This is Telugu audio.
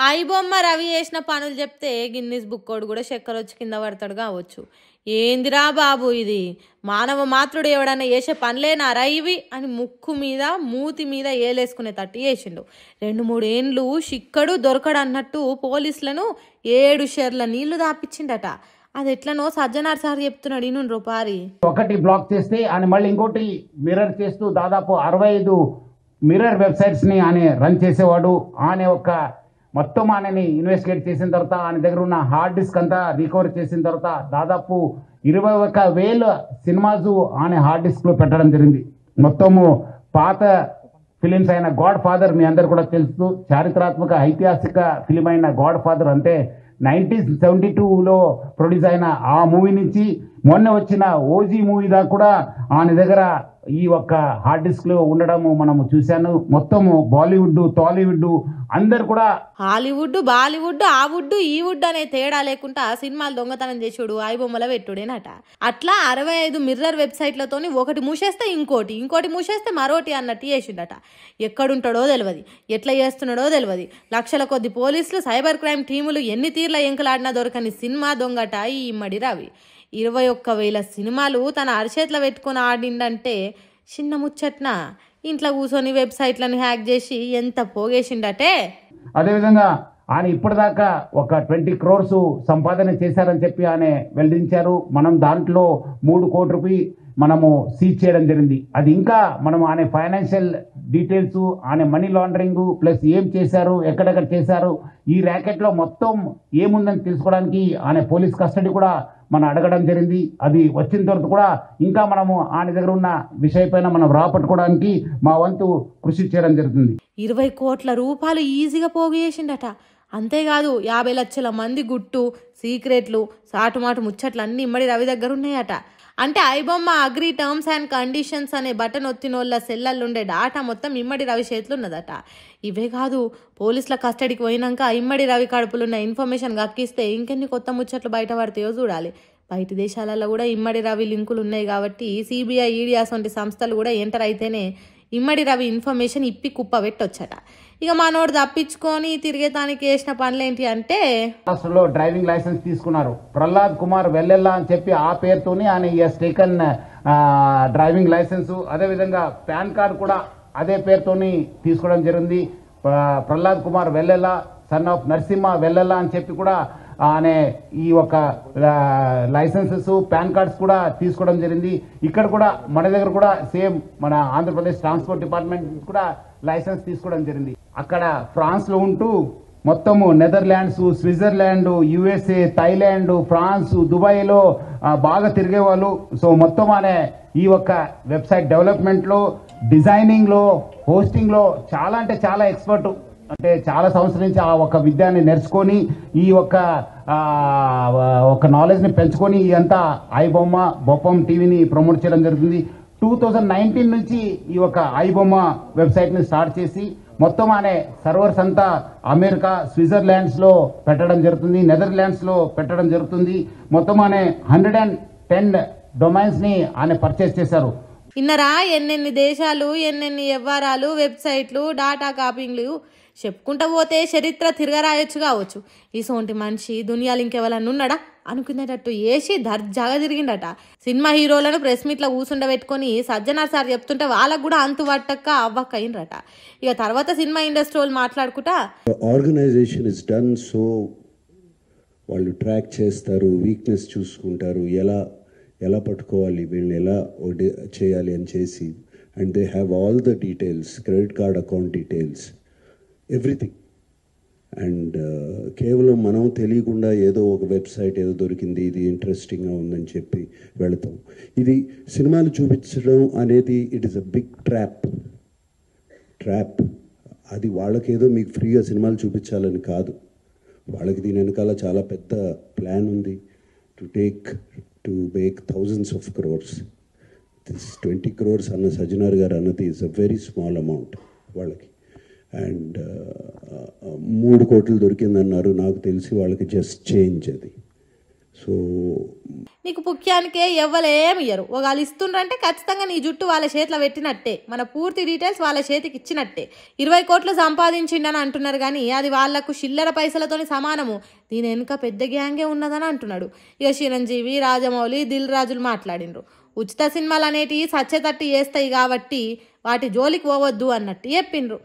ఐబొమ్మ రవి చేసిన పనులు చెప్తే గిన్నిస్ బుక్కోడు కూడా చక్కెర వచ్చి కింద పడతాడు కావచ్చు. ఏందిరా బాబు ఇది, మానవ మాతృడు ఎవడన్నా చేసే పనులేనారా ఇవి అని ముక్కు మీద మూతి మీద ఏలేసుకునే తట్టు చేసిండు. 2-3 ఏండ్లు చిక్కడు దొరకడు అన్నట్టు పోలీసులను 7 షేర్ల నీళ్లు దాపిచ్చిండట. అది ఎట్లనో సజ్జనార్ సార్ చెప్తున్నాడు. ఇను రూపారి ఒకటి బ్లాక్ చేస్తే ఆయన మళ్ళీ ఇంకోటి మిర్రర్ చేస్తూ దాదాపు 65 మిర్రర్ వెబ్సైట్స్ ని ఆయన రన్ చేసేవాడు. ఆయన ఒక మొత్తం ఆయనని ఇన్వెస్టిగేట్ చేసిన తర్వాత ఆయన దగ్గర ఉన్న హార్డ్ డిస్క్ అంతా రికవర్ చేసిన తర్వాత దాదాపు 21,000 సినిమాస్ ఆయన హార్డ్ డిస్క్ లో పెట్టడం జరిగింది. మొత్తము పాత ఫిలిమ్స్ అయిన గాడ్ ఫాదర్ మీ అందరు కూడా తెలుసు, చారిత్రాత్మక ఐతిహాసిక ఫిలిం అయిన గాడ్ ఫాదర్ అంటే 1972లో ప్రొడ్యూస్ అయిన ఆ మూవీ నుంచి మొన్న వచ్చిన ఓజీ మూవీ దాకా కూడా ఆయన దగ్గర ఈ ఒక్క హార్డ్ డిస్క్ లో ఉండడము మనము చూశాను. మొత్తము బాలీవుడ్ టాలీవుడ్ అందరు కూడా హాలీవుడ్ బాలీవుడ్ ఆ వుడ్ ఈ వుడ్ అనే తేడా లేకుండా సినిమాలు దొంగతనం చేసుడు ఐబొమ్మల పెట్టుడేనట. అట్లా 65 మిర్రర్ వెబ్సైట్లతోని ఒకటి మూసేస్తే ఇంకోటి మూసేస్తే మరోటి అన్నట్టు చేసిండట. ఎక్కడుంటాడో తెలియదు, ఎట్లా చేస్తున్నాడో తెలియదు. లక్షల కొద్ది పోలీసులు సైబర్ క్రైమ్ టీములు ఎన్ని తీర్ల ఎంకలాడినా దొరకని సినిమా దొంగట ఈ ఇమ్మడి రవి. 21,000 సినిమాలు తన అరచేతిలో పెట్టుకుని ఆడిండంటే చిన్న ముచ్చట్న. ఇంట్లో కూర్చొని వెబ్సైట్లను హ్యాక్ చేసి ఎంత పోగేసిండటే. అదేవిధంగా ఆయన ఇప్పటిదాకా ఒక 20 crores సంపాదన చేశారని చెప్పి ఆయన వెల్లడించారు. మనం దాంట్లో 3 కోట్ల రూపాయలు మనము సీజ్ చేయడం జరిగింది. అది ఇంకా మనం ఆయన ఫైనాన్షియల్ డీటెయిల్స్, ఆయన మనీ లాండరింగ్ ప్లస్ ఏం చేశారు, ఎక్కడెక్కడ చేశారు, ఈ ర్యాకెట్ లో మొత్తం ఏముందని తెలుసుకోవడానికి ఆయన పోలీస్ కస్టడీ కూడా మనం అడగడం జరిగింది. అది వచ్చిన తర్వాత కూడా ఇంకా మనము ఆయన దగ్గర ఉన్న విషయపైన మనం రాపట్టుకోవడానికి మా వంతు కృషి చేయడం జరుగుతుంది. 20 కోట్ల రూపాయలు ఈజీగా పోగేసిండట. అంతేకాదు 50 లక్షల మంది గుట్టు సీక్రెట్లు సాటుమాటు ముచ్చట్లు అన్ని ఇమ్మడి రవి దగ్గర ఉన్నాయట. అంటే iBomma agree terms and conditions అనే బటన్ ఒత్తినోళ్ళ సెల్లల్లుండే డాటా మొత్తం ఇమ్మడి రవి చేతులు ఉన్నదట. ఇవే కాదు, పోలీసుల కస్టడీకి పోయినాక ఇమ్మడి రవి కడుపులున్న ఇన్ఫర్మేషన్ గక్కిస్తే ఇంకెన్ని కొత్త ముచ్చట్లు బయటపడతాయో చూడాలి. బయట దేశాలలో కూడా ఇమ్మడి రవి లింకులు ఉన్నాయి కాబట్టి సిబిఐ ఈడీ వంటి సంస్థలు కూడా ఎంటర్ అయితేనే ఇమ్మడి రవి ఇన్ఫర్మేషన్ ఇప్పి కుప్ప పెట్టొచ్చట. ఇక మనోడు తప్పించుకొని తిరిగేతానికి వేసిన పనులేంటి అంటే రాష్ట్రంలో డ్రైవింగ్ లైసెన్స్ తీసుకున్నారు. ప్రహ్లాద్ కుమార్ వెల్లెల్లా అని చెప్పి ఆ పేరుతోనే ఆయన టేకన్ డ్రైవింగ్ లైసెన్స్. అదేవిధంగా పాన్ కార్డు కూడా అదే పేరుతోని తీసుకోవడం జరిగింది. ప్రహ్లాద్ కుమార్ వెల్లెల్లా సన్ ఆఫ్ నరసింహ వెల్లెల్లా అని చెప్పి కూడా అనే ఈ ఒక లైసెన్సెస్ పాన్ కార్డ్స్ కూడా తీసుకోవడం జరిగింది. ఇక్కడ కూడా మన దగ్గర కూడా సేమ్ మన ఆంధ్రప్రదేశ్ ట్రాన్స్పోర్ట్ డిపార్ట్మెంట్ కూడా లైసెన్స్ తీసుకోవడం జరిగింది. అక్కడ ఫ్రాన్స్ లో ఉంటూ మొత్తము Netherlands, Switzerland, USA, Thailand, France, Dubai లో బాగా తిరిగేవాళ్ళు. సో మొత్తం అనే ఈ ఒక్క వెబ్సైట్ డెవలప్మెంట్ లో, డిజైనింగ్ లో, హోస్టింగ్ లో చాలా అంటే చాలా ఎక్స్పర్ట్. అంటే చాలా సంవత్సరం నుంచి ఆ ఒక విద్యాన్ని నేర్చుకొని ఈ ఒక నాలెడ్జ్ ని పెంచుకొని అంతా ఐబొమ్మ బొప్పం టీవీని ప్రమోట్ చేయడం జరుగుతుంది. 2019 నుంచి ఈ ఒక ఐబొమ్మ వెబ్సైట్ ని స్టార్ట్ చేసి మొత్తం అనే సర్వర్స్ అంతా అమెరికా, స్విట్జర్లాండ్స్ లో పెట్టడం జరుగుతుంది, నెదర్లాండ్స్ లో పెట్టడం జరుగుతుంది. మొత్తం అనే 110 డొమైన్స్ ని ఆయన పర్చేస్ చేశారు. ఇన్నరా ఎన్నెన్ని దేశాలు, ఎన్నెన్ని వ్యవహారాలు, వెబ్సైట్లు, డాటా కాపింగ్లు చెప్పుకుంటా పోతే చరిత్ర తిరగరాయొచ్చు కావచ్చు. ఈ సోంటి మనిషి దునియాలు ఇంకెవరన్నా ఉన్నాడా అనుకునేటట్టు వేసి దర్జాగా తిరిగిండట. సినిమా హీరోలను ప్రెస్ మీట్లో కూసుండబెట్టుకొని సజ్జనార్ సార్ చెప్తుంటే వాళ్ళకు కూడా అంతు పట్టక్క అవ్వక్క అయినరట. ఇక తర్వాత సినిమా ఇండస్ట్రీ వాళ్ళు మాట్లాడుకుంటా ఆర్గనైజేషన్ ఇస్ డన్ సో వాళ్ళు ట్రాక్ చేస్తారు, వీక్నెస్ చూసుకుంటారు, ఎలా పట్టుకోవాలి, వీళ్ళని ఎలా చేయాలి అని చేసి, and they have all the details, credit card account details, everything. And కేవలం మనం తెలియకుండా ఏదో ఒక వెబ్సైట్ ఏదో దొరికింది, ఇది ఇంట్రెస్టింగ్గా ఉందని చెప్పి వెళతాం. ఇది సినిమాలు చూపించడం అనేది it is a big trap. అది వాళ్ళకేదో మీకు ఫ్రీగా సినిమాలు చూపించాలని కాదు, వాళ్ళకి దీని వెనకాల చాలా పెద్ద ప్లాన్ ఉంది. To make thousands of crores. This 20 crores అన్న సజ్జనార్ గారు అన్నది is a very small amount వాళ్ళకి. అండ్ 3 కోట్లు దొరికిందన్నారు, నాకు తెలిసి వాళ్ళకి జస్ట్ చేంజ్ అది. సో నీకు పుఖ్యానికే ఎవ్వలేమి ఇయ్యరు. ఒకళ్ళు ఇస్తుండ్రంటే ఖచ్చితంగా నీ జుట్టు వాళ్ళ చేతిలో పెట్టినట్టే, మన పూర్తి డీటెయిల్స్ వాళ్ళ చేతికి ఇచ్చినట్టే. 20 కోట్లు సంపాదించిండని అంటున్నారు కానీ అది వాళ్లకు చిల్లర పైసలతోని సమానము. దీని వెనుక పెద్ద గ్యాంగే ఉన్నదని అంటున్నాడు. ఇక చిరంజీవి, రాజమౌళి, దిల్ రాజులు మాట్లాడిండ్రు. ఉచిత సినిమాలు అనేటివి సచ్చేతట్టు చేస్తాయి కాబట్టి వాటి జోలికి పోవద్దు అన్నట్టు చెప్పిండ్రు.